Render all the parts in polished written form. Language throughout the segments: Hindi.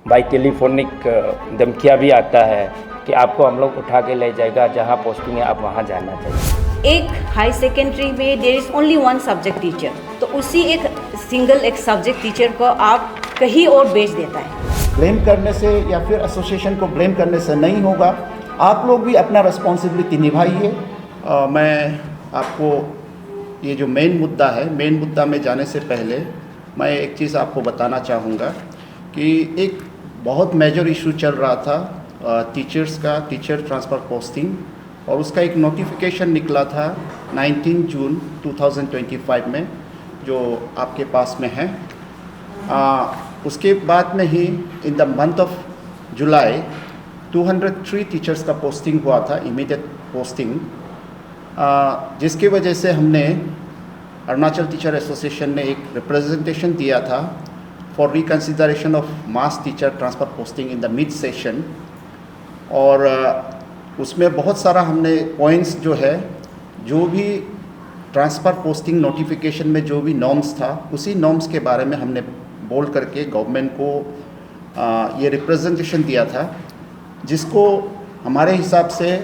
बाई टेलीफोनिक धमकियाँ भी आता है कि आपको हम लोग उठा के ले जाएगा, जहाँ पोस्टिंग है आप वहाँ जाना चाहिए। एक हाई सेकेंडरी में there is only one subject teacher, तो उसी एक सब्जेक्ट टीचर को आप कहीं और भेज देता है। ब्लेम करने से या फिर एसोसिएशन को ब्लेम करने से नहीं होगा, आप लोग भी अपना रिस्पॉन्सिबिलिटी निभाइए। मैं आपको ये जो मेन मुद्दा में जाने से पहले मैं एक चीज़ आपको बताना चाहूँगा कि एक बहुत मेजर इशू चल रहा था टीचर्स का, टीचर ट्रांसफ़र पोस्टिंग, और उसका एक नोटिफिकेशन निकला था 19 जून 2025 में, जो आपके पास में है। उसके बाद में ही in the month of July 203 teachers का पोस्टिंग हुआ था, इमीडिएट पोस्टिंग, जिसकी वजह से हमने अरुणाचल टीचर एसोसिएशन ने एक रिप्रेजेंटेशन दिया था for reconsideration of mass teacher transfer posting in the mid session. और उसमें बहुत सारा हमने पॉइंट्स जो है, जो भी ट्रांसफ़र पोस्टिंग नोटिफिकेशन में जो भी नॉर्म्स था, उसी नॉर्म्स के बारे में हमने बोल करके गवर्नमेंट को ये रिप्रेजेंटेशन दिया था, जिसको हमारे हिसाब से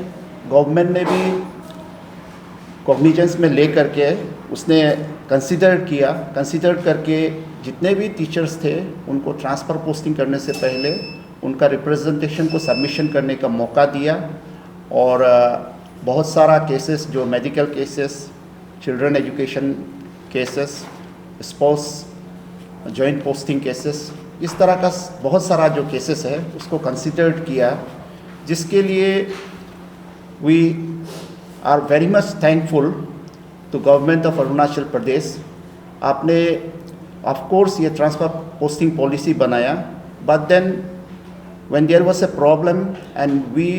गवर्नमेंट ने भी कॉग्निजेंस में ले करके उसने कंसीडर करके जितने भी टीचर्स थे उनको ट्रांसफ़र पोस्टिंग करने से पहले उनका रिप्रेजेंटेशन को सबमिशन करने का मौका दिया। और बहुत सारा केसेस, जो medical cases, children education cases, spouse joint posting cases, इस तरह का बहुत सारा जो केसेस है उसको कंसीडर्ड किया, जिसके लिए we are very much thankful to government of Arunachal Pradesh. आपने ऑफ कोर्स ये ट्रांसफ़र पोस्टिंग पॉलिसी बनाया, but then when there was a problem and we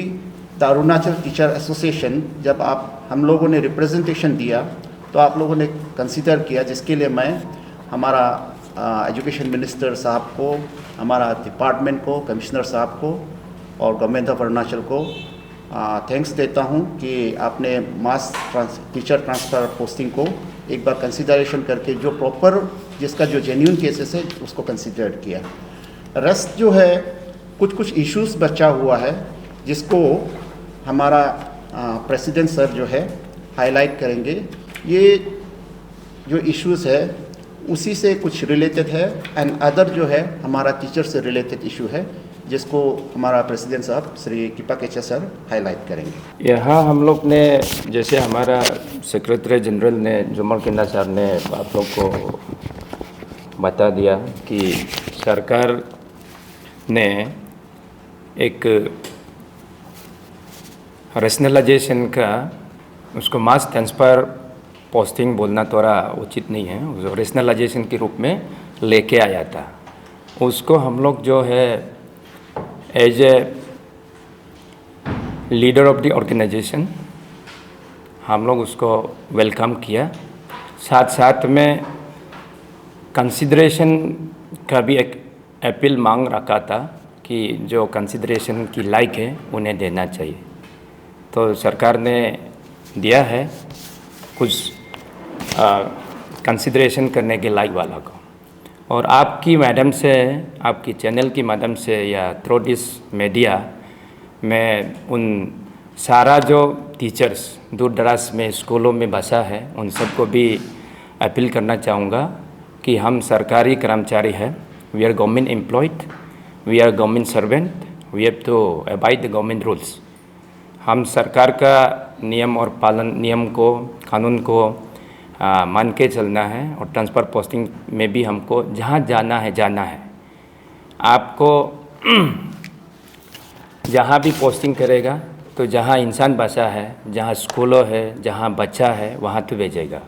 the Arunachal teacher association, जब हम लोगों ने रिप्रेजेंटेशन दिया तो आप लोगों ने कंसीडर किया, जिसके लिए मैं हमारा एजुकेशन मिनिस्टर साहब को, हमारा डिपार्टमेंट को, कमिश्नर साहब को और गवर्नमेंट ऑफ अरुणाचल को थैंक्स देता हूं कि आपने मास टीचर ट्रांसफ़र पोस्टिंग को एक बार कंसीडरेशन करके जो प्रॉपर, जिसका जो जेन्युइन केसेस है उसको कंसीडर किया। रेस्ट जो है कुछ इश्यूज बचा हुआ है, जिसको हमारा प्रेसिडेंट सर जो है हाईलाइट करेंगे। ये जो इश्यूज़ है उसी से कुछ रिलेटेड है, एंड अदर जो है हमारा टीचर से रिलेटेड इशू है, जिसको हमारा प्रेसिडेंट साहब श्री कृपा केचा सर हाईलाइट करेंगे। यहाँ हम लोग ने, जैसे हमारा सेक्रेटरी जनरल ने, जोमल किन्ना साहब ने आप लोग को बता दिया कि सरकार ने एक रेशनलाइजेशन का, उसको मास ट्रांसफ़र पोस्टिंग बोलना थोड़ा उचित नहीं है, उसको रेशनलाइजेशन के रूप में लेके आया था। उसको हम लोग जो है as a leader of the organisation हम लोग उसको वेलकम किया। साथ साथ में कंसिडरेशन का भी एक अपील मांग रखा था कि जो कंसिडरेशन की लायक है उन्हें देना चाहिए। तो सरकार ने दिया है कुछ कंसिडरेशन करने के लायक वाला को। और आपकी मैडम से, आपकी चैनल की माध्यम से या थ्रू दिस मीडिया में उन सारा जो टीचर्स दूर दराज में स्कूलों में बसा है उन सबको भी अपील करना चाहूँगा कि हम सरकारी कर्मचारी हैं, we are government employed, we are government servant, we have to abide the government rules. हम सरकार का नियम को, कानून को मान के चलना है। और ट्रांसफ़र पोस्टिंग में भी हमको जहाँ जाना है। आपको जहाँ भी पोस्टिंग करेगा तो जहाँ इंसान बसा है, जहाँ स्कूलों है, जहाँ बच्चा है, वहाँ तो भेजेगा।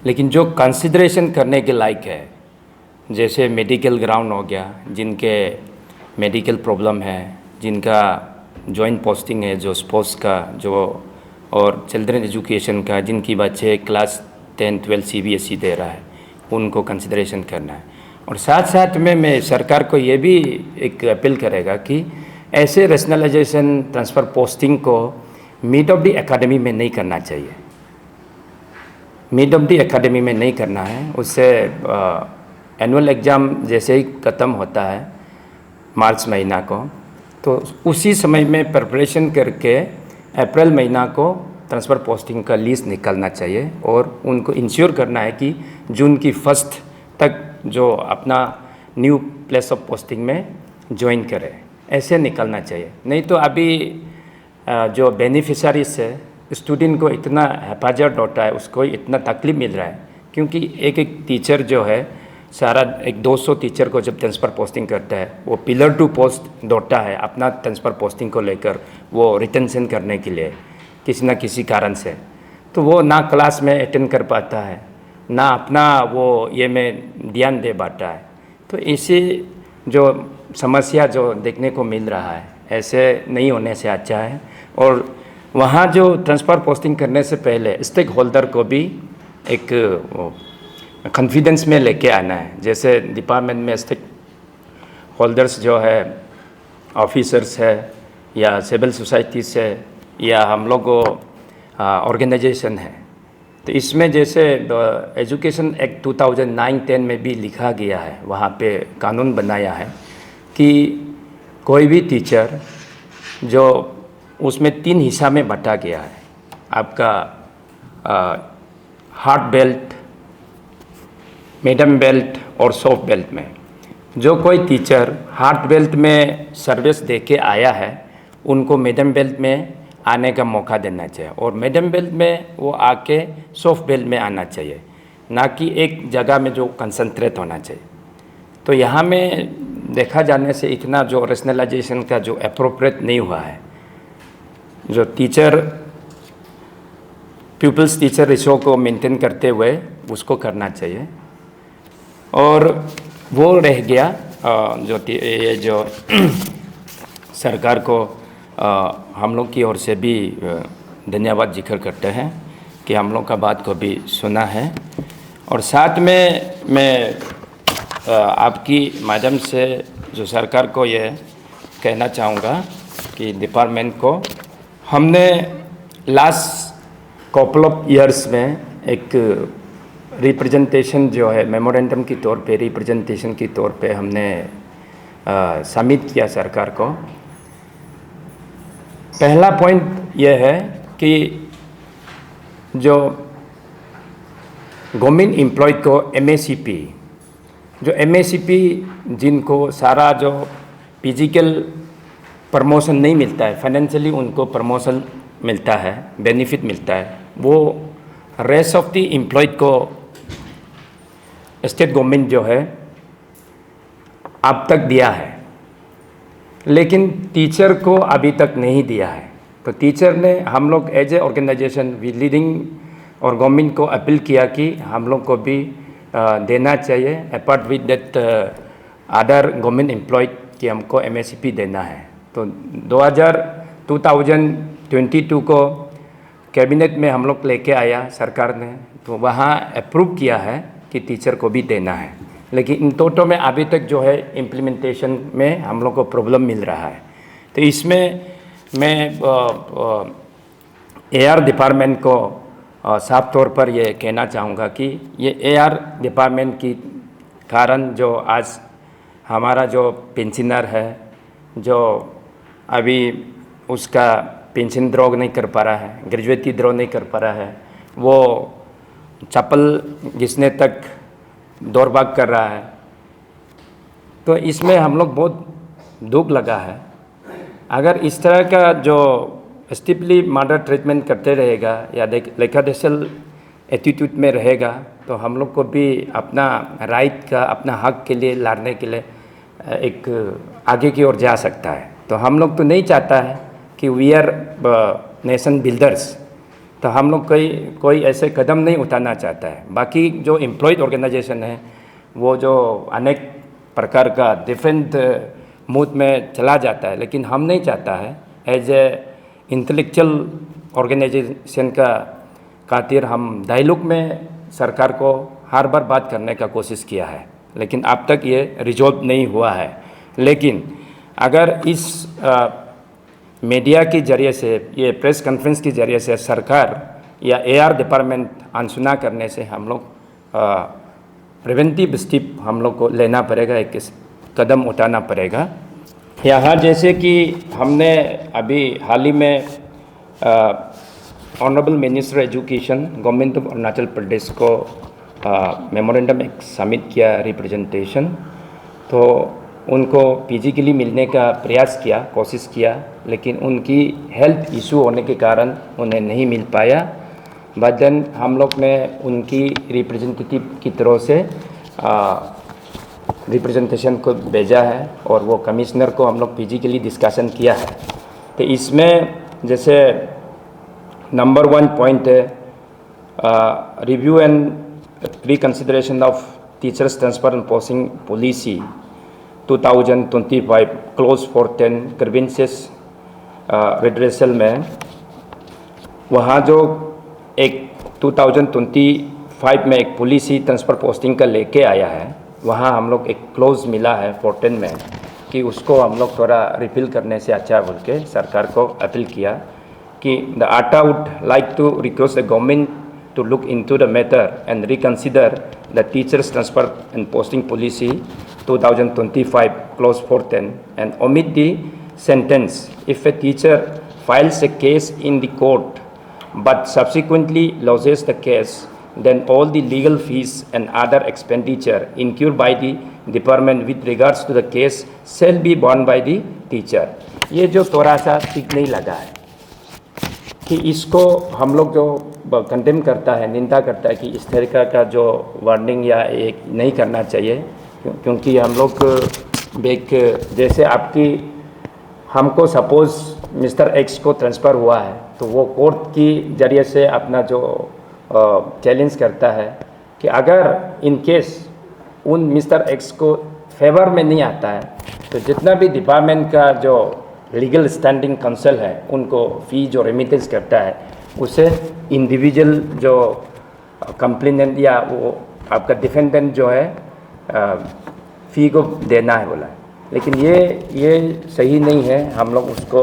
लेकिन जो कंसिडरेशन करने के लायक है, जैसे मेडिकल ग्राउंड हो गया, जिनके मेडिकल प्रॉब्लम है, जिनका जॉइंट पोस्टिंग है, जो स्पोर्ट्स का, जो और चिल्ड्रन एजुकेशन का, जिनकी बच्चे क्लास 10, 12 CBSE दे रहा है, उनको कंसिडरेशन करना है। और साथ साथ में मैं सरकार को ये भी एक अपील करेगा कि ऐसे रेशनलाइजेशन ट्रांसफ़र पोस्टिंग को मिड ऑफ द एकेडमी में नहीं करना चाहिए। मिड ऑफ द एकेडमी में नहीं करना है। उससे एनुअल एग्ज़ाम जैसे ही ख़त्म होता है मार्च महीना को, तो उसी समय में प्रिपरेशन करके अप्रैल महीना को ट्रांसफ़र पोस्टिंग का लिस्ट निकलना चाहिए और उनको इंश्योर करना है कि जून की फर्स्ट तक जो अपना न्यू प्लेस ऑफ पोस्टिंग में ज्वाइन करे, ऐसे निकलना चाहिए। नहीं तो अभी जो बेनिफिशरीज है, स्टूडेंट को इतना हेफाजत होता है, उसको इतना तकलीफ मिल रहा है, क्योंकि एक एक टीचर जो है सारा एक 200 टीचर को जब ट्रांसफ़र पोस्टिंग करता है, वो पिलर टू पोस्ट दौड़ता है अपना ट्रांसफ़र पोस्टिंग को लेकर, वो रिटेंशन करने के लिए किसी न किसी कारण से, तो वो ना क्लास में अटेंड कर पाता है, ना अपना वो ये में ध्यान दे पाता है। तो ऐसी जो समस्या जो देखने को मिल रहा है, ऐसे नहीं होने से अच्छा है। और वहाँ जो ट्रांसफ़र पोस्टिंग करने से पहले स्टेक होल्डर को भी एक कॉन्फिडेंस में लेके आना है। जैसे डिपार्टमेंट में स्टेक होल्डर्स जो है, ऑफिसर्स है या सिविल सोसाइटी से या हम लोग ऑर्गेनाइजेशन है, तो इसमें जैसे एजुकेशन एक्ट 2009-10 में भी लिखा गया है, वहाँ पे कानून बनाया है कि कोई भी टीचर जो उसमें 3 हिस्सा में बांटा गया है, आपका हार्ड बेल्ट, मीडियम बेल्ट और सॉफ्ट बेल्ट में। जो कोई टीचर हार्ड बेल्ट में सर्विस दे के आया है, उनको मीडियम बेल्ट में आने का मौका देना चाहिए और मीडियम बेल्ट में वो आके सॉफ्ट बेल्ट में आना चाहिए, ना कि एक जगह में जो कंसंट्रेट होना चाहिए। तो यहाँ में देखा जाने से इतना जो रेशनलाइजेशन का जो अप्रोप्रिएट नहीं हुआ है, जो टीचर प्यूपल्स टीचर रेशो को मेंटेन करते हुए उसको करना चाहिए। और वो रह गया ये जो सरकार को हम लोग की ओर से भी धन्यवाद जिक्र करते हैं कि हम लोग का बात को भी सुना है। और साथ में मैं आपकी माध्यम से जो सरकार को ये कहना चाहूँगा कि डिपार्टमेंट को, हमने लास्ट कपल ऑफ ईयर्स में एक रिप्रेजेंटेशन जो है मेमोरेंडम की तौर पे, रिप्रेजेंटेशन की तौर पे हमने सबमिट किया सरकार को। पहला पॉइंट यह है कि जो गवर्नमेंट एम्प्लॉय को MACP, जो MACP जिनको सारा जो फिजिकल प्रमोशन नहीं मिलता है, फाइनेंशियली उनको प्रमोशन मिलता है, बेनिफिट मिलता है, वो रेस्ट ऑफ द एम्प्लॉय को स्टेट गवर्नमेंट जो है अब तक दिया है, लेकिन टीचर को अभी तक नहीं दिया है। तो टीचर ने, हम लोग as a organisation we leading और गवर्नमेंट को अपील किया कि हम लोग को भी देना चाहिए, apart with that other government employ कि हमको MACP देना है। तो 2022 को कैबिनेट में हम लोग लेके आया सरकार ने, तो वहाँ अप्रूव किया है कि टीचर को भी देना है, लेकिन इन टोटो में अभी तक जो है इम्प्लीमेंटेशन में हम लोग को प्रॉब्लम मिल रहा है। तो इसमें मैं AR डिपार्टमेंट को साफ तौर पर ये कहना चाहूँगा कि ये AR डिपार्टमेंट की कारण जो आज हमारा जो पेंशनर है, जो अभी उसका पेंशन ड्रॉ नहीं कर पा रहा है, ग्रेजुएटी ड्रॉ नहीं कर पा रहा है, वो चप्पल घिसने तक दौड़ भाग कर रहा है, तो इसमें हम लोग बहुत दुख लगा है। अगर इस तरह का जो स्टिपली मर्डर ट्रीटमेंट करते रहेगा या लेखादेशल एटीट्यूड में रहेगा, तो हम लोग को भी अपना राइट का, अपना हक के लिए लड़ने के लिए एक आगे की ओर जा सकता है। तो हम लोग तो नहीं चाहता है कि वी आर नेशन बिल्डर्स, तो हम लोग कोई ऐसे कदम नहीं उठाना चाहता है। बाकी जो एम्प्लॉयड ऑर्गेनाइजेशन है, वो जो अनेक प्रकार का डिफरेंट मूड में चला जाता है, लेकिन हम नहीं चाहता है एज ए इंटेलेक्चुअल ऑर्गेनाइजेशन का खातिर हम डायलॉग में सरकार को हर बार बात करने का कोशिश किया है, लेकिन अब तक ये रिजॉल्व नहीं हुआ है। लेकिन अगर इस मीडिया के ज़रिए से, ये प्रेस कॉन्फ्रेंस के ज़रिए से सरकार या AR डिपार्टमेंट अनसुना करने से हम लोग प्रिवेंटिव स्टेप हम लोग को लेना पड़ेगा, एक कदम उठाना पड़ेगा। यहाँ जैसे कि हमने अभी हाल ही में honourable minister education government of Arunachal Pradesh को मेमोरेंडम एक सबमिट किया रिप्रेजेंटेशन, तो उनको फिजिकली मिलने का प्रयास किया, कोशिश किया, लेकिन उनकी हेल्थ इशू होने के कारण उन्हें नहीं मिल पाया। बट देन हम लोग ने उनकी रिप्रेजेंटेटिव की तरफ से रिप्रेजेंटेशन को भेजा है और वो कमिश्नर को हम लोग फिजिकली डिस्कशन किया है। तो इसमें जैसे नंबर 1 पॉइंट है review and reconsideration of teachers transfer and posting policy 2025 close for 10 grievances redressal में वहाँ जो एक 2025 में एक पॉलिसी ट्रांसफ़र पोस्टिंग का लेके आया है, वहाँ हम लोग एक क्लोज मिला है 14 में कि उसको हम लोग थोड़ा रिफिल करने से अच्छा बोल के सरकार को अपील किया कि the ATA would like to request the government to look into the matter and reconsider the teachers transfer and posting policy 2025 clause 410 and omit the sentence if a teacher files a case in the court but subsequently loses the case, then all the legal fees and other expenditure incurred by the department with regards to the case shall be borne by the teacher। ये जो थोड़ा सा ठीक नहीं लगा है कि इसको हम लोग जो कंडेम करता है, निंदा करता है कि इस तरीका का जो वार्निंग या एक नहीं करना चाहिए, क्योंकि हम लोग एक जैसे आपकी हमको सपोज़ मिस्टर एक्स को ट्रांसफ़र हुआ है तो वो कोर्ट की जरिए से अपना जो चैलेंज करता है कि अगर इन केस उन मिस्टर एक्स को फेवर में नहीं आता है तो जितना भी डिपार्टमेंट का जो लीगल स्टैंडिंग काउंसिल है उनको फ़ी जो रेमिटेंस करता है उसे इंडिविजुअल जो कंप्लेनेंट या वो आपका डिफेंडेंट जो है फ़ी को देना है बोला है। लेकिन ये सही नहीं है। हम लोग उसको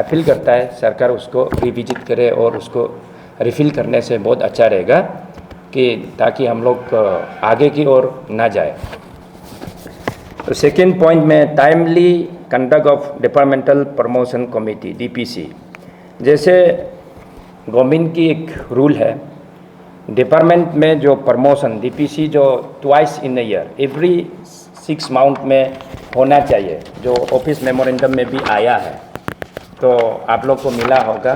अपील करता है सरकार उसको रिविजिट करे और उसको रिफ़िल करने से बहुत अच्छा रहेगा कि ताकि हम लोग आगे की ओर ना जाए। तो सेकेंड पॉइंट में timely conduct of departmental promotion committee DPC। जैसे गवर्नमेंट की एक रूल है डिपार्टमेंट में जो प्रमोशन DPC जो twice in a year every 6 month में होना चाहिए, जो ऑफिस मेमोरेंडम में भी आया है। तो आप लोग को मिला होगा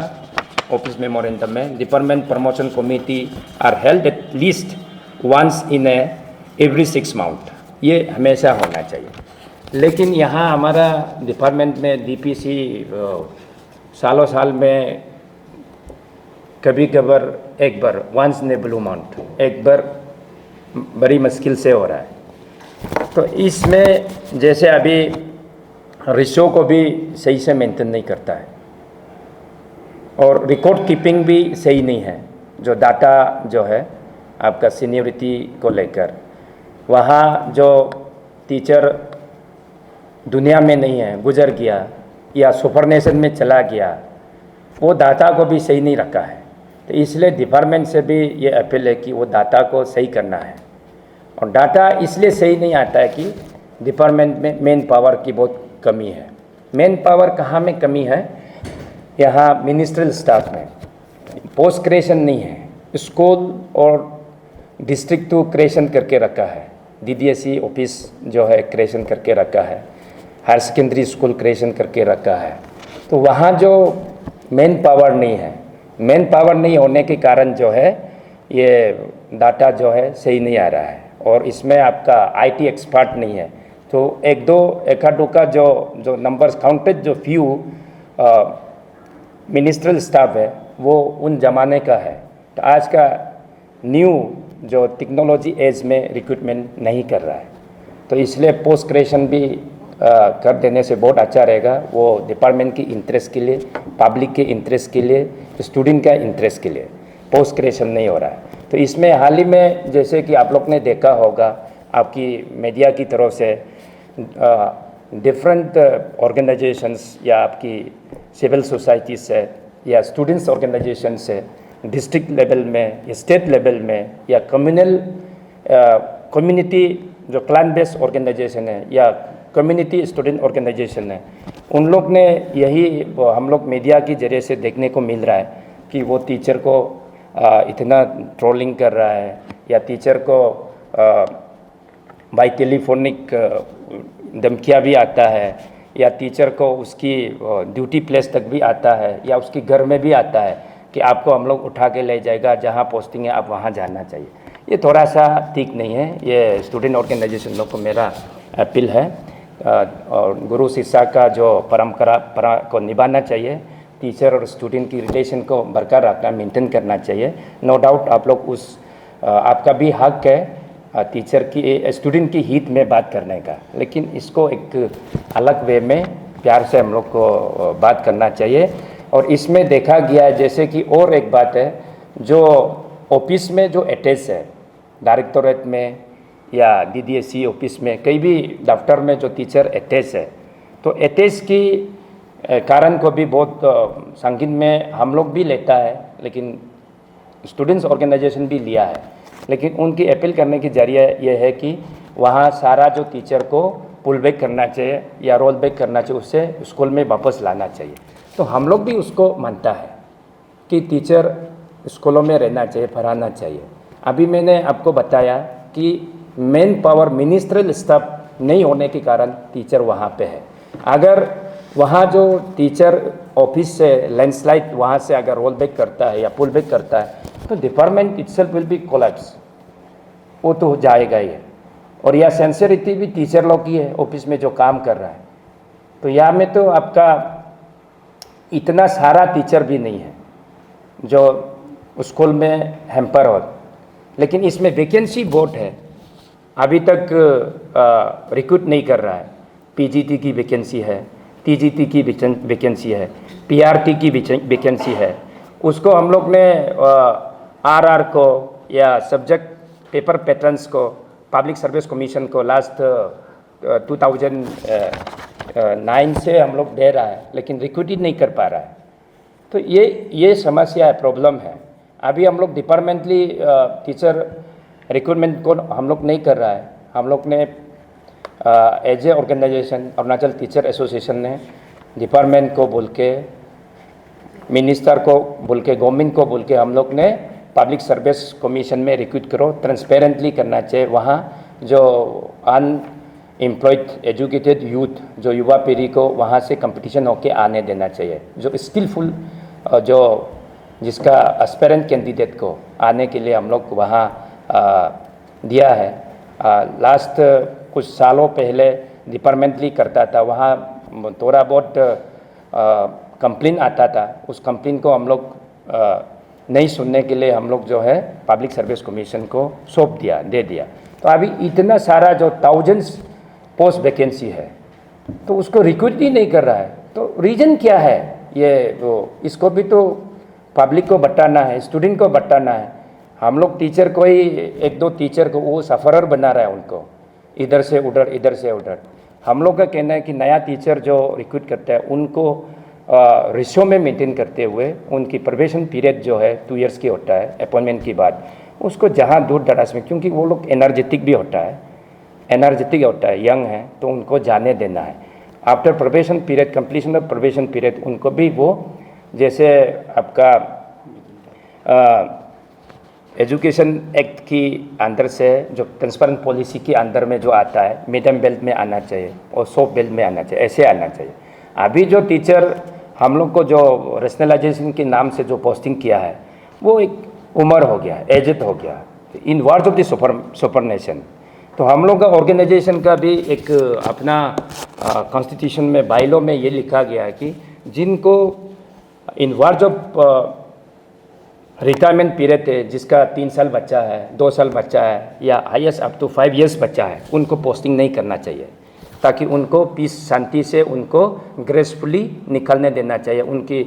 ऑफिस मेमोरेंडम में department promotion committee are held at least once in every 6 month, ये हमेशा होना चाहिए। लेकिन यहाँ हमारा डिपार्टमेंट में DPC सालों साल में कभी कभार एक बार once in a blue month एक बार बड़ी मुश्किल से हो रहा है। तो इसमें जैसे अभी रिशो को भी सही से मेंटेन नहीं करता है और रिकॉर्ड कीपिंग भी सही नहीं है। जो डाटा जो है आपका सीनियरिटी को लेकर, वहाँ जो टीचर दुनिया में नहीं है, गुजर गया या सुपरनेशन में चला गया, वो डाटा को भी सही नहीं रखा है। तो इसलिए डिपार्टमेंट से भी ये अपील है कि वो डाटा को सही करना है। और डाटा इसलिए सही नहीं आता है कि डिपार्टमेंट में मैन पावर की बहुत कमी है। मैन पावर कहाँ में कमी है? यहाँ मिनिस्ट्रियल स्टाफ में पोस्ट क्रिएशन नहीं है। स्कूल और डिस्ट्रिक्ट टू क्रिएशन करके रखा है, DDSE ऑफिस जो है क्रिएशन करके रखा है, हायर सेकेंडरी स्कूल क्रिएशन करके रखा है। तो वहाँ जो मैन पावर नहीं है, मैन पावर नहीं होने के कारण जो है ये डाटा जो है सही नहीं आ रहा है और इसमें आपका IT एक्सपर्ट नहीं है। तो एक दो का जो नंबर्स काउंटेड जो फ्यू मिनिस्ट्रियल स्टाफ है वो उन ज़माने का है। तो आज का न्यू जो टेक्नोलॉजी एज में रिक्रूटमेंट नहीं कर रहा है। तो इसलिए पोस्ट ग्रेजुएशन भी कर देने से बहुत अच्छा रहेगा। वो डिपार्टमेंट की इंटरेस्ट के लिए, पब्लिक के इंटरेस्ट के लिए, स्टूडेंट का इंटरेस्ट के लिए पोस्ट ग्रेजुएशन नहीं हो रहा है। तो इसमें हाल ही में जैसे कि आप लोग ने देखा होगा आपकी मीडिया की तरफ से डिफरेंट ऑर्गेनाइजेशंस या आपकी सिविल सोसाइटी से या स्टूडेंट्स ऑर्गेनाइजेशन से डिस्ट्रिक्ट लेवल में या स्टेट लेवल में या कम्युनिटी जो क्लान बेस्ड ऑर्गेनाइजेशन है या कम्युनिटी स्टूडेंट ऑर्गेनाइजेशन है, उन लोग ने यही हम लोग मीडिया के जरिए से देखने को मिल रहा है कि वो टीचर को इतना ट्रोलिंग कर रहा है, या टीचर को बाई टेलीफोनिक धमकियाँ भी आता है, या टीचर को उसकी ड्यूटी प्लेस तक भी आता है, या उसके घर में भी आता है कि आपको हम लोग उठा के ले जाएगा, जहाँ पोस्टिंग है आप वहाँ जाना चाहिए। ये थोड़ा सा ठीक नहीं है। ये स्टूडेंट ऑर्गेनाइजेशन लोग को मेरा अपील है, और गुरु शिष्य का जो परंपरा को निभाना चाहिए, टीचर और स्टूडेंट की रिलेशन को बरकरार रखना, मेंटेन करना चाहिए। नो डाउट आप लोग आपका भी हक है टीचर की स्टूडेंट की हित में बात करने का, लेकिन इसको एक अलग वे में प्यार से हम लोग को बात करना चाहिए। और इसमें देखा गया है जैसे कि और एक बात है, जो ऑफिस में जो अटैच है डायरेक्टोरेट में या DDSE ऑफिस में, कई भी दफ्तर में जो टीचर अटैच है, तो अटैच की कारण को भी बहुत संगीन में हम लोग भी लेता है, लेकिन स्टूडेंट्स ऑर्गेनाइजेशन भी लिया है। लेकिन उनकी अपील करने की जरिए ये है कि वहाँ सारा जो टीचर को पुल बैक करना चाहिए या रोल बैक करना चाहिए, उससे स्कूल में वापस लाना चाहिए। तो हम लोग भी उसको मानता है कि टीचर स्कूलों में रहना चाहिए, पढ़ाना चाहिए। अभी मैंने आपको बताया कि मेन पावर मिनिस्ट्रियल स्टाफ नहीं होने के कारण टीचर वहाँ पे है। अगर वहाँ जो टीचर ऑफिस से लैंडस्लाइड वहाँ से अगर रोल बैक करता है या पुल बैक करता है, तो department itself will be collapse, वो तो जाएगा ही है। और यह सेंसिटिविटी भी टीचर लोग की है ऑफिस में जो काम कर रहा है। तो यहाँ में तो आपका इतना सारा टीचर भी नहीं है जो स्कूल में हेम्पर हो, लेकिन इसमें वैकेंसी बहुत है, अभी तक रिक्रूट नहीं कर रहा है। PGT की वैकेंसी है, TGT की वैकेंसी है, PRT की वैकेंसी है। उसको हम लोग ने RR को या सब्जेक्ट पेपर पैटर्न्स को पब्लिक सर्विस कमीशन को लास्ट 2009 से हम लोग दे रहा है, लेकिन रिक्रूट ही नहीं कर पा रहा है। तो ये समस्या है, प्रॉब्लम है। अभी हम लोग डिपार्टमेंटली टीचर रिक्रूटमेंट को हम लोग नहीं कर रहा है। हम लोग ने as a organisation Arunachal teacher association ने डिपार्टमेंट को बोल के, मिनिस्टर को बोल के, गवर्नमेंट को बोल के हम लोग ने पब्लिक सर्विस कमीशन में रिक्रूट करो, ट्रांसपेरेंटली करना चाहिए। वहाँ जो अनएम्प्लॉयड एजुकेटेड यूथ, जो युवा पीढ़ी को वहाँ से कंपटीशन होके आने देना चाहिए। जो स्किलफुल जो जिसका एस्पिरेंट कैंडिडेट को आने के लिए हम लोग वहाँ दिया है। लास्ट कुछ सालों पहले डिपार्टमेंटली करता था, वहाँ थोड़ा बहुत कंप्लेन आता था। उस कंप्लेन को हम लोग नहीं सुनने के लिए हम लोग जो है पब्लिक सर्विस कमीशन को सौंप दिया, दे दिया। तो अभी इतना सारा जो थाउजेंड्स पोस्ट वैकेंसी है, तो उसको रिक्रूट ही नहीं कर रहा है। तो रीज़न क्या है? ये इसको भी तो पब्लिक को बताना है, स्टूडेंट को बताना है। हम लोग टीचर को ही, एक दो टीचर को वो सफ़रर बना रहा है, उनको इधर से उधर, इधर से उधर। हम लोग का कहना है कि नया टीचर जो रिक्रूट करता है उनको रेशियो में मेंटेन करते हुए उनकी प्रोबेशन पीरियड जो है 2 इयर्स की होता है अपॉइंटमेंट के बाद, उसको जहाँ दूर दराज में, क्योंकि वो लोग एनर्जेटिक भी होता है, यंग है, तो उनको जाने देना है। After probation period, completion of probation period, उनको भी वो जैसे आपका एजुकेशन एक्ट की अंदर से जो ट्रांसपेरेंट पॉलिसी के अंदर में जो आता है, मिडम बेल्ट में आना चाहिए और सॉफ्ट बेल्ट में आना चाहिए, ऐसे आना चाहिए। अभी जो टीचर हम लोग को जो रेशनलाइजेशन के नाम से जो पोस्टिंग किया है, वो एक उम्र हो गया, एजेड हो गया, इन वार्ड्स ऑफ द सुपरनेशन। तो हम लोग का ऑर्गेनाइजेशन का भी एक अपना कॉन्स्टिट्यूशन में, बाइलॉ में ये लिखा गया है कि जिनको इन वार्ड्स ऑफ रिटायरमेंट पीरियड है, जिसका 3 साल बच्चा है, 2 साल बच्चा है, या हाईएस्ट अप टू 5 इयर्स बच्चा है, उनको पोस्टिंग नहीं करना चाहिए, ताकि उनको पीस शांति से उनको ग्रेसफुली निकलने देना चाहिए। उनकी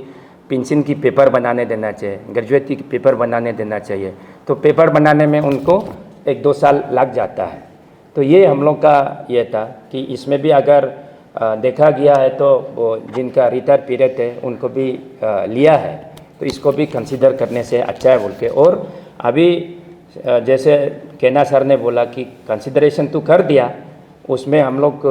पेंशन की पेपर बनाने देना चाहिए, ग्रेजुएट की पेपर बनाने देना चाहिए। तो पेपर बनाने में उनको 1-2 साल लग जाता है। तो ये हम लोग का ये था कि इसमें भी अगर देखा गया है तो वो जिनका रिटायर पीरियड है उनको भी लिया है, तो इसको भी कंसीडर करने से अच्छा है बोल के। और अभी जैसे केना सर ने बोला कि कंसिडरेशन तो कर दिया, उसमें हम लोग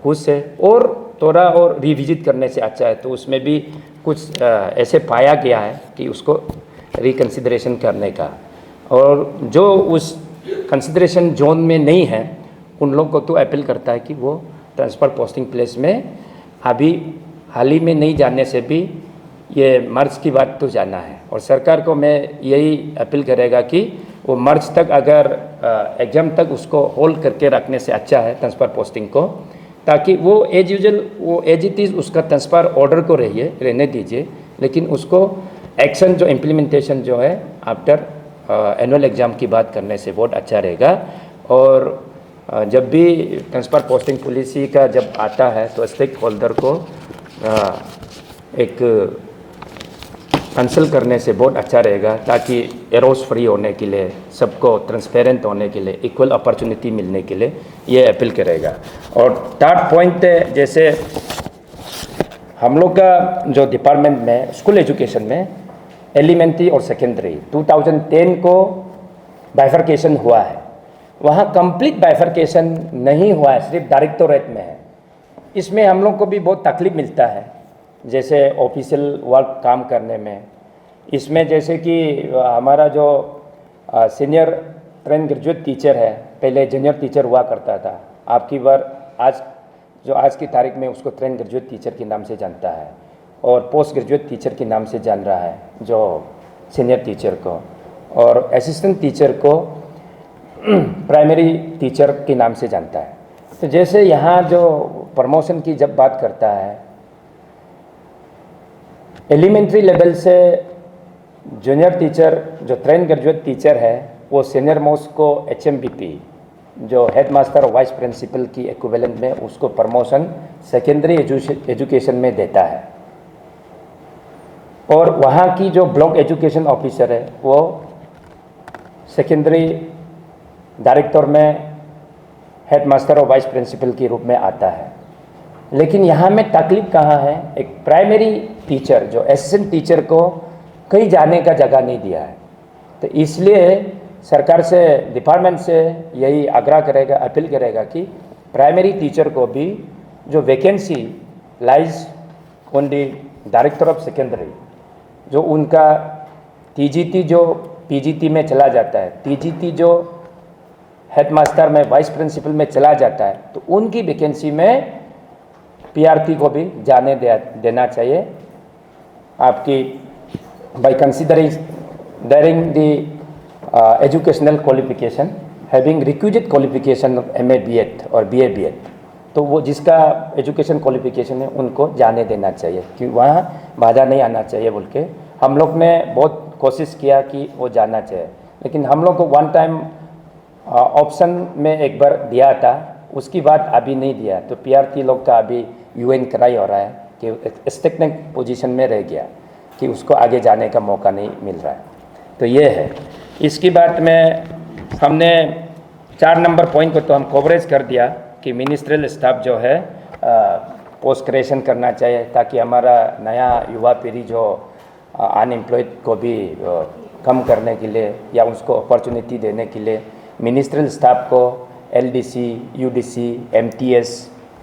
खुश है और थोड़ा और रिविजिट करने से अच्छा है। तो उसमें भी कुछ ऐसे पाया गया है कि उसको रिकन्सिडरेशन करने का, और जो उस कंसिडरेशन जोन में नहीं है उन लोग को तो अपील करता है कि वो ट्रांसफ़र पोस्टिंग प्लेस में अभी हाल ही में नहीं जाने से भी ये मार्च की बात तो जाना है। और सरकार को मैं यही अपील करेगा कि वो मार्च तक अगर एग्ज़ाम तक उसको होल्ड करके रखने से अच्छा है ट्रांसफ़र पोस्टिंग को, ताकि वो एज यूजुअल वो एज इट इज़ उसका ट्रांसफ़र ऑर्डर को रहने दीजिए, लेकिन उसको एक्शन जो इम्प्लीमेंटेशन जो है आफ्टर एनुअल एग्ज़ाम की बात करने से बहुत अच्छा रहेगा। और जब भी ट्रांसफ़र पोस्टिंग पॉलिसी का जब आता है तो स्टेक होल्डर को एक कंसल्ट करने से बहुत अच्छा रहेगा, ताकि एरोस फ्री होने के लिए, सबको ट्रांसपेरेंट होने के लिए, इक्वल अपॉर्चुनिटी मिलने के लिए ये अपील करेगा। और थर्ड पॉइंट है, जैसे हम लोग का जो डिपार्टमेंट में स्कूल एजुकेशन में एलिमेंट्री और सेकेंडरी 2010 को बाइफर्केशन हुआ है, वहाँ कंप्लीट बाइफर्केशन नहीं हुआ है, सिर्फ डायरेक्टोरेट में है। इसमें हम लोग को भी बहुत तकलीफ मिलता है, जैसे ऑफिशियल वर्क काम करने में। इसमें जैसे कि हमारा जो सीनियर ट्रेन ग्रेजुएट टीचर है, पहले जूनियर टीचर हुआ करता था, आपकी बार आज की तारीख में उसको ट्रेन ग्रेजुएट टीचर के नाम से जानता है, और पोस्ट ग्रेजुएट टीचर के नाम से जान रहा है जो सीनियर टीचर को, और असिस्टेंट टीचर को प्राइमरी टीचर के नाम से जानता है। तो जैसे यहाँ जो प्रमोशन की जब बात करता है, एलिमेंट्री लेवल से जूनियर टीचर जो ट्रेन ग्रेजुएट टीचर है वो सीनियर मोस्ट को HMBP जो हेड मास्टर और वाइस प्रिंसिपल की इक्विवेलेंट में उसको प्रमोशन सेकेंडरी एजुकेशन में देता है। और वहाँ की जो ब्लॉक एजुकेशन ऑफिसर है वो सेकेंडरी डायरेक्टर में हेड मास्टर और वाइस प्रिंसिपल के रूप में आता है। लेकिन यहाँ में तकलीफ कहाँ है, एक प्राइमरी टीचर जो असिस्टेंट टीचर को कहीं जाने का जगह नहीं दिया है। तो इसलिए सरकार से, डिपार्टमेंट से यही आग्रह करेगा, अपील करेगा कि प्राइमरी टीचर को भी जो vacancy lies on the director of secondary, जो उनका TGT जो PGT में चला जाता है, TGT जो हेड मास्टर में वाइस प्रिंसिपल में चला जाता है, तो उनकी वैकेंसी में PRP को भी जाने देना चाहिए। आपकी by considering the educational qualification having requisite qualification of MA B.Ed और BA B.Ed, तो वो जिसका एजुकेशन क्वालिफिकेशन है उनको जाने देना चाहिए, कि वहाँ बाधा नहीं आना चाहिए बोल के हम लोग ने बहुत कोशिश किया कि वो जाना चाहिए। लेकिन हम लोग को वन टाइम ऑप्शन में एक बार दिया था, उसकी बात अभी नहीं दिया, तो PRP लोग का अभी UN कराई हो रहा है कि स्टेटमेंट पोजीशन में रह गया कि उसको आगे जाने का मौका नहीं मिल रहा है। तो ये है। इसकी बात में हमने 4 नंबर पॉइंट को तो हम कवरेज कर दिया कि मिनिस्ट्रियल स्टाफ जो है पोस्ट ग्रेजुएशन करना चाहिए, ताकि हमारा नया युवा पीढ़ी जो अनएम्प्लॉयड को भी कम करने के लिए या उसको अपॉर्चुनिटी देने के लिए मिनिस्ट्रियल स्टाफ को LDC, UDC, MTS,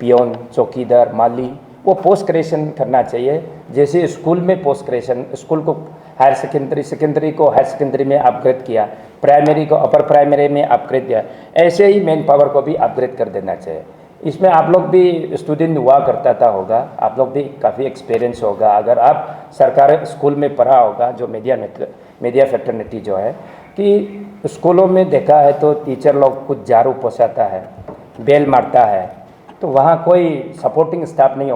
पियोन, चौकीदार, माली वो पोस्ट ग्रेजुएशन करना चाहिए। जैसे स्कूल में पोस्ट ग्रेजुएशन, स्कूल को हायर सेकेंडरी, सेकेंडरी को हायर सेकेंडरी में अपग्रेड किया, प्राइमरी को अपर प्राइमरी में अपग्रेड किया, ऐसे ही मैन पावर को भी अपग्रेड कर देना चाहिए। इसमें आप लोग भी स्टूडेंट हुआ करता होगा, आप लोग भी काफ़ी एक्सपीरियंस होगा। अगर आप सरकारी स्कूल में पढ़ा होगा, जो मीडिया फैटर्निटी जो है, कि स्कूलों में देखा है तो टीचर लोग कुछ झाड़ू पोछाता है, बेल मारता है, तो वहाँ कोई सपोर्टिंग स्टाफ नहीं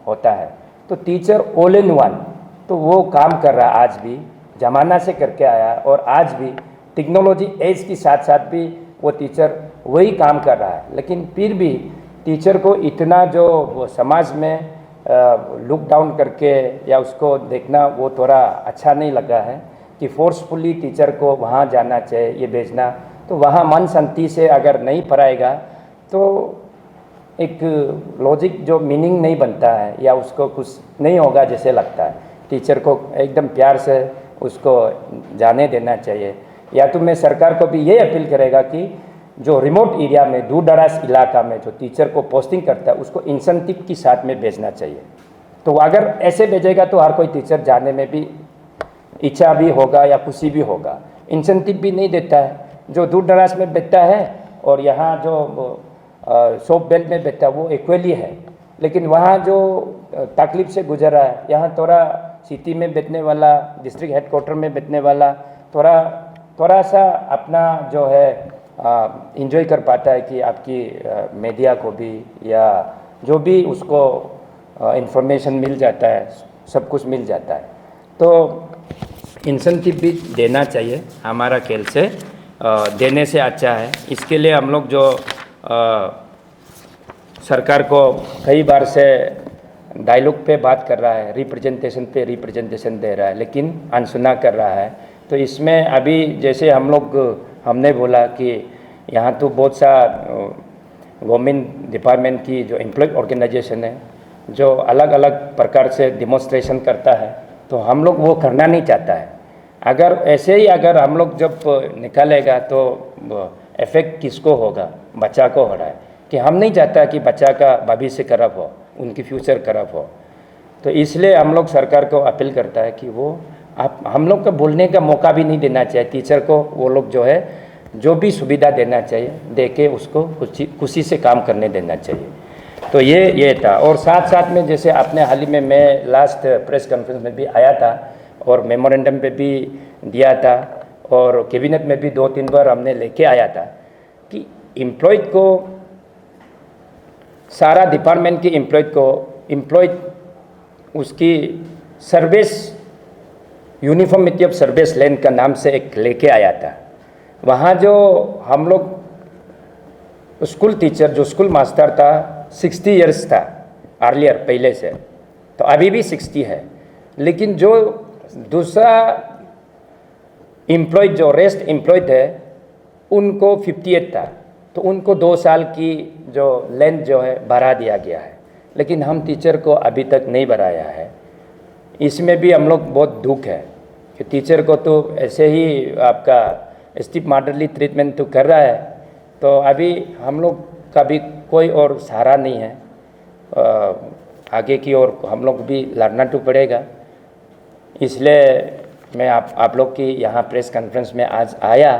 होता है, तो टीचर ऑल इन वन, तो वो काम कर रहा है आज भी, ज़माना से करके आया, और आज भी टेक्नोलॉजी एज के साथ साथ भी वो टीचर वही काम कर रहा है। लेकिन फिर भी टीचर को इतना जो समाज में लुक डाउन करके या उसको देखना वो थोड़ा अच्छा नहीं लगा है कि फोर्सफुली टीचर को वहाँ जाना चाहिए, ये भेजना, तो वहाँ मन शांति से अगर नहीं पढ़ाएगा तो एक लॉजिक जो मीनिंग नहीं बनता है या उसको कुछ नहीं होगा जैसे लगता है। टीचर को एकदम प्यार से उसको जाने देना चाहिए। या तो मैं सरकार को भी ये अपील करेगा कि जो रिमोट एरिया में, दूर दराज इलाका में जो टीचर को पोस्टिंग करता है उसको इंसेंटिव के साथ में भेजना चाहिए। तो अगर ऐसे भेजेगा तो हर कोई टीचर जाने में भी इच्छा भी होगा या खुशी भी होगा। इंसेंटिव भी नहीं देता है, जो दूर दराज में बैठता है और यहाँ जो शॉप बेल्ट में बैठता है वो इक्वली है, लेकिन वहाँ जो तकलीफ से गुजर रहा है, यहाँ थोड़ा सिटी में बैठने वाला, डिस्ट्रिक्ट हेडक्वार्टर में बैठने वाला थोड़ा सा अपना जो है इंजॉय कर पाता है कि आपकी मीडिया को भी या जो भी उसको इंफॉर्मेशन मिल जाता है, सब कुछ मिल जाता है। तो इंसेंटिव भी देना चाहिए, हमारा खेल से देने से अच्छा है। इसके लिए हम लोग जो सरकार को कई बार से डायलॉग पे बात कर रहा है, रिप्रेजेंटेशन पे रिप्रेजेंटेशन दे रहा है, लेकिन अनसुना कर रहा है। तो इसमें अभी जैसे हमने बोला कि यहाँ तो बहुत सा गवर्नमेंट डिपार्टमेंट की जो एम्प्लॉय ऑर्गेनाइजेशन है जो अलग अलग प्रकार से डिमॉन्स्ट्रेशन करता है, तो हम लोग वो करना नहीं चाहता है। अगर ऐसे ही अगर हम लोग जब निकालेगा तो इफेक्ट किसको होगा? बच्चा को हो रहा है कि हम नहीं चाहता कि बच्चा का भविष्य खराब हो, उनकी फ्यूचर खराब हो। तो इसलिए हम लोग सरकार को अपील करता है कि वो हम लोग को बोलने का मौका भी नहीं देना चाहिए टीचर को। वो लोग जो है जो भी सुविधा देना चाहिए दे के उसको खुशी से काम करने देना चाहिए। तो ये था। और साथ साथ में जैसे आपने हाल ही में मैं लास्ट प्रेस कॉन्फ्रेंस में भी आया था और मेमोरेंडम पे भी दिया था और कैबिनेट में भी 2-3 बार हमने लेके आया था कि एम्प्लॉय को, सारा डिपार्टमेंट के एम्प्लॉय उसकी service, uniformity of service lane का नाम से एक लेके आया था। वहाँ जो हम लोग स्कूल टीचर, जो स्कूल मास्टर था 60 इयर्स था अर्लियर पहले से, तो अभी भी 60 है, लेकिन जो दूसरा एम्प्लॉय जो रेस्ट एम्प्लॉय थे उनको 58 था, तो उनको 2 साल की जो लेंथ जो है बढ़ा दिया गया है, लेकिन हम टीचर को अभी तक नहीं बढ़ाया है। इसमें भी हम लोग बहुत दुख है कि टीचर को तो ऐसे ही आपका स्टीप मॉडरली ट्रीटमेंट तो कर रहा है, तो अभी हम लोग का भी कोई और सहारा नहीं है। आगे की ओर हम लोग भी लड़ना तो पड़ेगा। इसलिए मैं आप लोग की यहाँ प्रेस कॉन्फ्रेंस में आज आया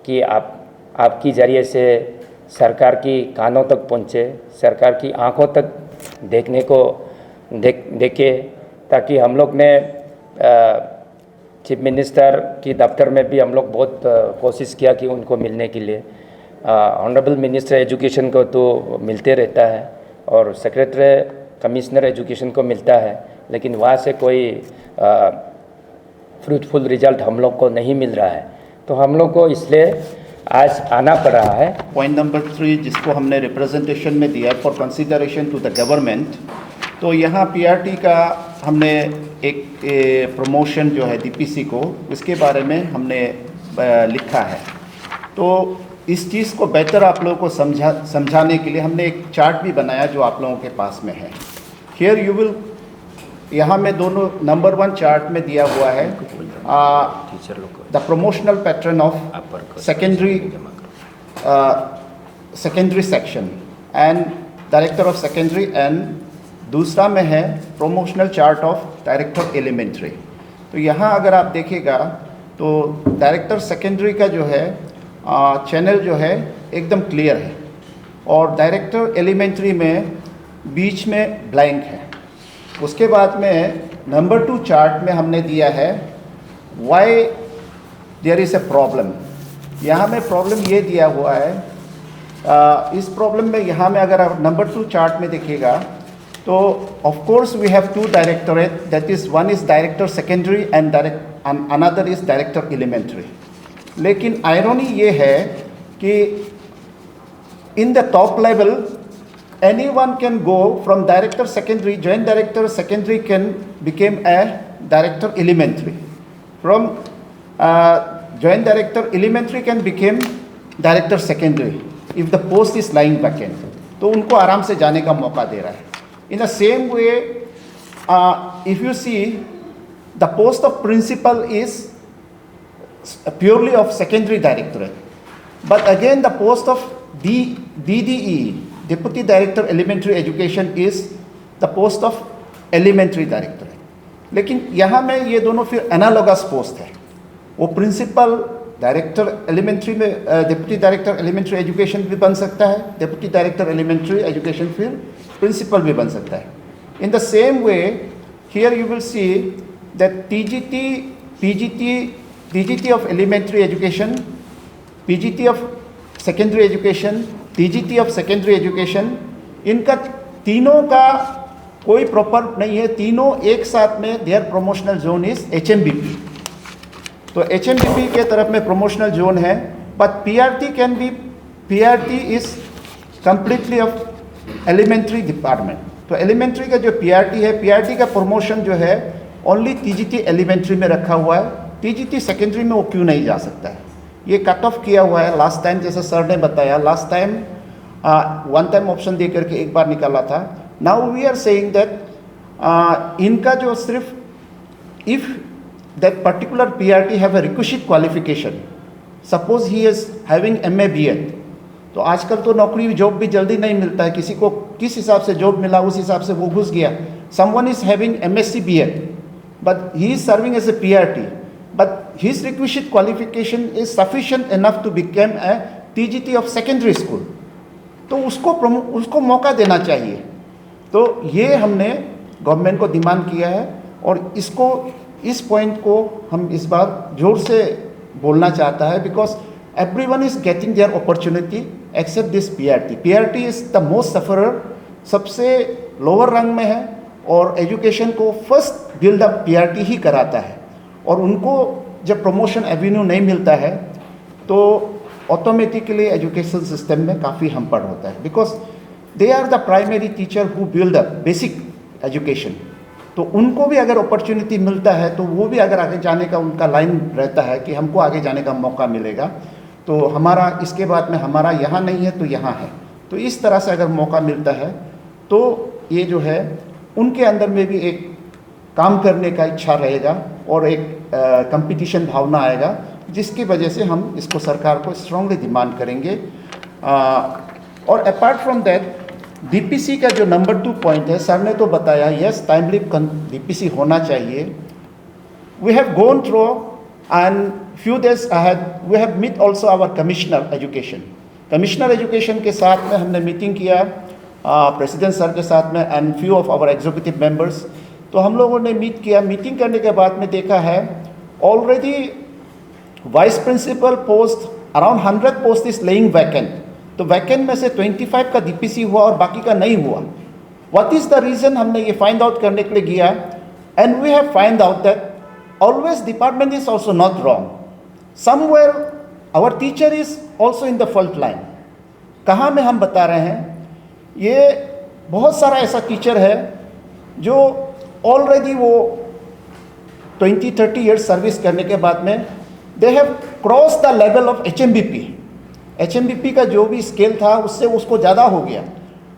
कि आपकी ज़रिए से सरकार की कानों तक पहुँचे, सरकार की आंखों तक देखने को देखे, ताकि हम लोग ने चीफ मिनिस्टर की दफ्तर में भी हम लोग बहुत कोशिश किया कि उनको मिलने के लिए। ऑनरेबल मिनिस्टर एजुकेशन को तो मिलते रहता है और सेक्रेटरी कमिश्नर एजुकेशन को मिलता है, लेकिन वहाँ से कोई फ्रूटफुल रिजल्ट हम लोग को नहीं मिल रहा है। तो हम लोग को इसलिए आज आना पड़ रहा है। पॉइंट नंबर 3 जिसको हमने रिप्रेजेंटेशन में दिया for consideration to the government, तो यहाँ पीआरटी का हमने एक प्रमोशन जो है डीपीसी को, उसके बारे में हमने लिखा है। तो इस चीज़ को बेहतर आप लोगों को समझाने के लिए हमने एक चार्ट भी बनाया जो आप लोगों के पास में है। हियर यू विल, यहाँ में दोनों नंबर 1 चार्ट में दिया हुआ है the promotional pattern of secondary section and director of secondary, and दूसरा में है promotional chart of director elementary. तो यहाँ अगर आप देखेगा तो डायरेक्टर सेकेंडरी का जो है चैनल जो है एकदम क्लियर है, और डायरेक्टर एलिमेंट्री में बीच में ब्लैंक है। उसके बाद में नंबर 2 चार्ट में हमने दिया है why there is a problem. यहाँ में प्रॉब्लम ये दिया हुआ है, इस प्रॉब्लम में यहाँ में अगर आप नंबर 2 चार्ट में देखिएगा तो of course we have 2 directorate, that is one is director secondary and another is director elementary. लेकिन आयरनी ये है कि in the top level anyone can go from director secondary, joint director secondary can become a director elementary. From joint director elementary can become director secondary if the post is lying vacant. तो उनको आराम से जाने का मौका दे रहा है। In the same way, if you see the post of principal is purely of secondary directorate, But again, the post of DDE, Deputy Director Elementary Education, is the post of Elementary Director. लेकिन यहाँ में ये दोनों फिर एनालॉगस पोस्ट है. वो प्रिंसिपल डायरेक्टर एलिमेंट्री में, डिप्टी डायरेक्टर एलिमेंट्री एजुकेशन भी बन सकता है, डिप्टी डायरेक्टर एलिमेंट्री एजुकेशन फिर प्रिंसिपल भी बन सकता है. In the same way here you will see that TGT of elementary education, PGT of secondary education, TGT of secondary education, इनका तीनों का कोई प्रॉपर नहीं है. तीनों एक साथ में there promotional zone is HMBP. तो HMBP के तरफ में प्रोमोशनल जोन है. But PRT is completely of elementary department. तो एलिमेंट्री का जो PRT है, PRT का प्रमोशन जो है ओनली TGT एलिमेंट्री में रखा हुआ है. TGT सेकेंडरी में वो क्यों नहीं जा सकता है? ये कट ऑफ किया हुआ है. लास्ट टाइम जैसे सर ने बताया, last time one time option दे करके एक बार निकाला था. Now we are saying that इनका जो सिर्फ if that particular PRT have a requisite qualification, suppose he is having MA BEd. तो आजकल तो नौकरी जॉब भी जल्दी नहीं मिलता है. किसी को किस हिसाब से जॉब मिला उस हिसाब से वो घुस गया. Someone is having MSc BEd but he is serving as a PRT, but his requisite qualification is sufficient enough to become a TGT of secondary school. तो उसको मौका देना चाहिए. तो ये हमने गवर्नमेंट को डिमांड किया है और इस पॉइंट को हम इस बार जोर से बोलना चाहता है, because everyone is getting their opportunity except this PRT. PRT is the most sufferer, सबसे लोअर रंग में है और एजुकेशन को फर्स्ट बिल्डअप PRT ही कराता है. और उनको जब प्रमोशन एवेन्यू नहीं मिलता है तो ऑटोमेटिकली एजुकेशन सिस्टम में काफ़ी हम्पड़ होता है, because they are the primary teacher who build up basic education. तो उनको भी अगर अपॉर्चुनिटी मिलता है तो वो भी अगर आगे जाने का उनका लाइन रहता है कि हमको आगे जाने का मौका मिलेगा, तो हमारा इसके बाद में हमारा यहाँ नहीं है तो यहाँ है. तो इस तरह से अगर मौका मिलता है तो ये जो है उनके अंदर में भी एक काम करने का इच्छा रहेगा और एक कंपटीशन भावना आएगा, जिसकी वजह से हम इसको सरकार को स्ट्रांगली डिमांड करेंगे. और अपार्ट फ्रॉम दैट DPC का जो नंबर 2 पॉइंट है, सर ने तो बताया यस टाइमली DPC होना चाहिए. We have gone through and few days ahead we have meet also our commissioner education के साथ में हमने मीटिंग किया, प्रेसिडेंट सर के साथ में and few of our executive members. तो हम लोगों ने मीट किया. मीटिंग करने के बाद में देखा है already vice principal post around 100 post is lying vacant. तो वैकेंट में से 25 का DPC हुआ और बाकी का नहीं हुआ. व्हाट इज द रीज़न, हमने ये फाइंड आउट करने के लिए गया and we have find out that always department is also not wrong. Somewhere our teacher is also in the fault line. कहाँ में हम बता रहे हैं, ये बहुत सारा ऐसा टीचर है जो ऑलरेडी वो 20-30 ईयर्स सर्विस करने के बाद में they have cross the level of HMBP का जो भी स्केल था उससे उसको ज़्यादा हो गया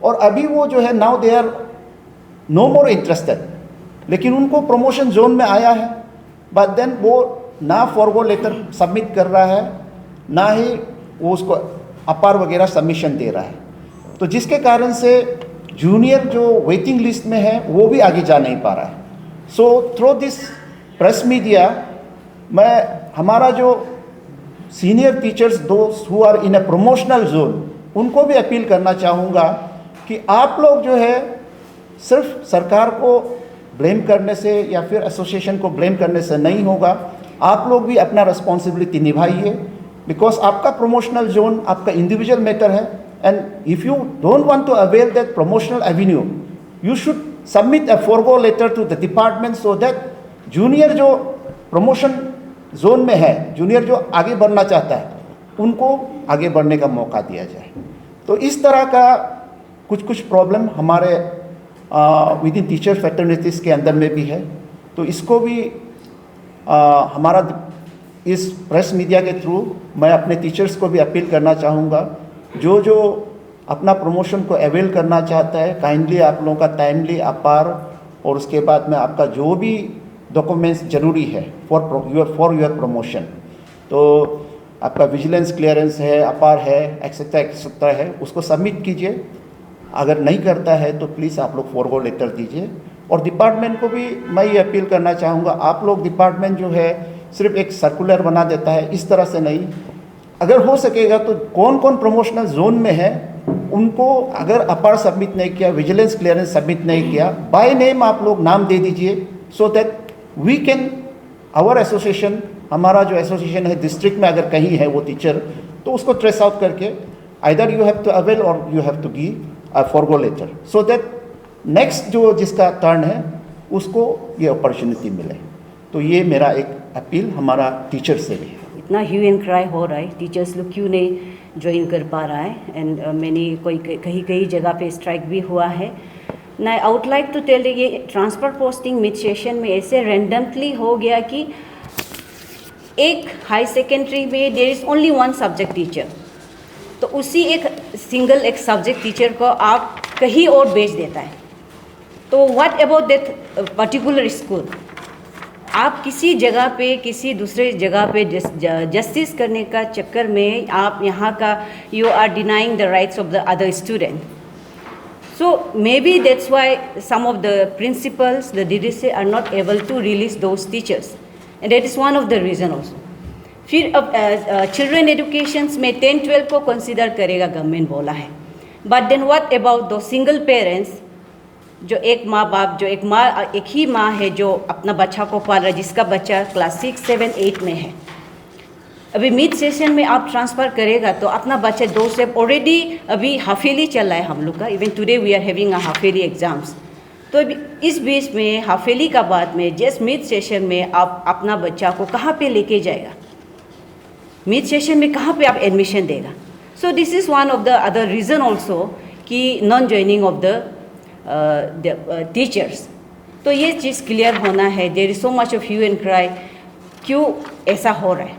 और अभी वो जो है now they are no more interested. लेकिन उनको प्रमोशन जोन में आया है, बट देन वो ना फॉरगो लेटर सबमिट कर रहा है, ना ही वो उसको अपार वगैरह सबमिशन दे रहा है. तो जिसके कारण से जूनियर जो वेटिंग लिस्ट में है वो भी आगे जा नहीं पा रहा है. So through this press media मैं हमारा जो सीनियर टीचर्स दोस्त who are in a promotional zone उनको भी अपील करना चाहूँगा कि आप लोग जो है सिर्फ सरकार को ब्लेम करने से या फिर एसोसिएशन को ब्लेम करने से नहीं होगा. आप लोग भी अपना रिस्पॉन्सिबिलिटी निभाइए, बिकॉज आपका प्रमोशनल जोन आपका इंडिविजुअल मैटर है. And if you don't want to avail that promotional avenue, you should submit a forgo letter to the department so that junior जो promotion zone में है, junior जो आगे बढ़ना चाहता है, उनको आगे बढ़ने का मौका दिया जाए. तो इस तरह का कुछ प्रॉब्लम हमारे विद इन टीचर फैटर्निटीज़ के अंदर में भी है. तो इसको भी हमारा इस प्रेस मीडिया के थ्रू मैं अपने टीचर्स को भी अपील करना चाहूँगा, जो अपना प्रमोशन को अवेल करना चाहता है, काइंडली आप लोगों का टाइमली अपार और उसके बाद में आपका जो भी डॉक्यूमेंट्स जरूरी है फॉर योर प्रमोशन. तो आपका विजिलेंस क्लियरेंस है, अपार है, एक्सेट्रा है, उसको सबमिट कीजिए। अगर नहीं करता है तो प्लीज़ आप लोग फॉरगो लेटर दीजिए। और डिपार्टमेंट को भी मैं ये अपील करना चाहूँगा, आप लोग डिपार्टमेंट जो है सिर्फ एक सर्कुलर बना देता है, इस तरह से नहीं। अगर हो सकेगा तो कौन कौन प्रमोशनल जोन में है उनको अगर अपार सबमिट नहीं किया, विजिलेंस क्लियरेंस सबमिट नहीं किया, बाय नेम आप लोग नाम दे दीजिए, so that we can our association, हमारा जो एसोसिएशन है डिस्ट्रिक्ट में अगर कहीं है वो टीचर, तो उसको ट्रेस आउट करके either you have to avail और you have to give a forgo letter, so that next जो जिसका टर्न है उसको ये अपॉर्चुनिटी मिले। तो ये मेरा एक अपील हमारा टीचर से भी है। इतना ह्यू एंड क्राई हो रहा है, टीचर्स लोग क्यों नहीं ज्वाइन कर पा रहा है, एंड मैंने कई जगह पे स्ट्राइक भी हुआ है ना। I would like to tell, ये ट्रांसफ़र पोस्टिंग मिड सेशन में ऐसे रैंडमली हो गया कि एक हाई सेकेंडरी में there is only one subject teacher, तो उसी एक सिंगल एक सब्जेक्ट टीचर को आप कहीं और भेज देता है। तो what about that particular school? आप किसी जगह पे किसी दूसरे जगह पे जस्टिस करने का चक्कर में आप यहाँ का you are denying the rights of the other student. So maybe that's why some of the principals, the DDC are not able to release those teachers, and that is one of the reason also. फिर अब चिल्ड्रन एजुकेशंस में 10-12 को कंसिडर करेगा गवर्नमेंट बोला है, बट देन व्हाट अबाउट दो सिंगल पेरेंट्स, जो एक माँ बाप, जो एक ही माँ है जो अपना बच्चा को पाल रहा है, जिसका बच्चा क्लास 6, 7, 8 में है। अभी मिड सेशन में आप ट्रांसफ़र करेगा तो अपना बच्चा 2 से ऑलरेडी अभी हाफ ईयरली चल रहा है हम लोग का, even today we are having a half yearly exams. तो अभी इस बीच में हाफ ईयरली का बाद में जस्ट मिड सेशन में आप अपना बच्चा को कहाँ पे लेके जाएगा, मिड सेशन में कहाँ पे आप एडमिशन देगा? So this is one of the other reason also कि non joining of the teachers. तो ये चीज़ क्लियर होना है, there is so much of hue and cry, क्यों ऐसा हो रहा है।